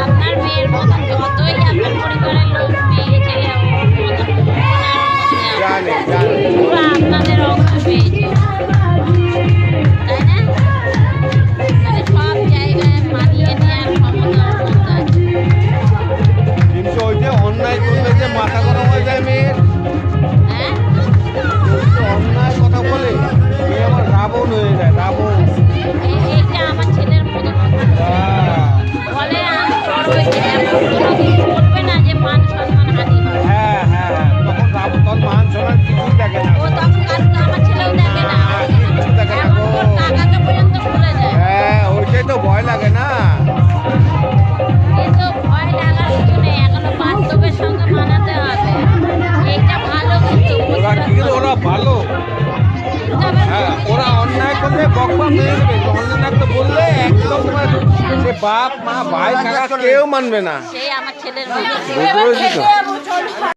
আপনার মেয়ের মতন যতই আপনার পরিবারের লোক মেয়ে ছেলে আপনাদের অংশ পেয়েছে, তাই না? মানে সব জায়গায় মানিয়ে নেওয়ার ক্ষমতার মধ্যে আছে। কিন্তু ওই যে অন্যায় করলে যে মাথা গরম হয়ে যায় মেয়ের, হ্যাঁ অন্যায় কথা বলে মেয়ে আমার রাবণ হয়ে যায়, রাবণ। এইটা আমার ছেলের মতন বলে আমি বড় হয়েছি বলবে না যে মান সম্মান হানি হয়। হ্যাঁ হ্যাঁ হ্যাঁ, তখন রাবণ তোর মান সম্মান কিছুই দেখে না। ও তখন কাজটা আমার ছেলেও দেখে না, কিছু দেখে না এখন তোর টাকাকে পর্যন্ত ভুলে যায়। হ্যাঁ, ওইটাই তো ভয় লাগে না। কিন্তু ভয় লাগার কিছু নেই, এখনো বাস্তবের সঙ্গে মানাতে হবে। এইটা ভালো কিন্তু ওরা ভালো। হ্যাঁ, ওরা অন্যায় করলে বকবা মেরে দেবে, অন্যায় তো বললে একদম তোমার সে বাপ মা ভাই কাকা কেউ মানবে না। সেই আমার ছেলের মতো। বুঝতে পেরেছি তো?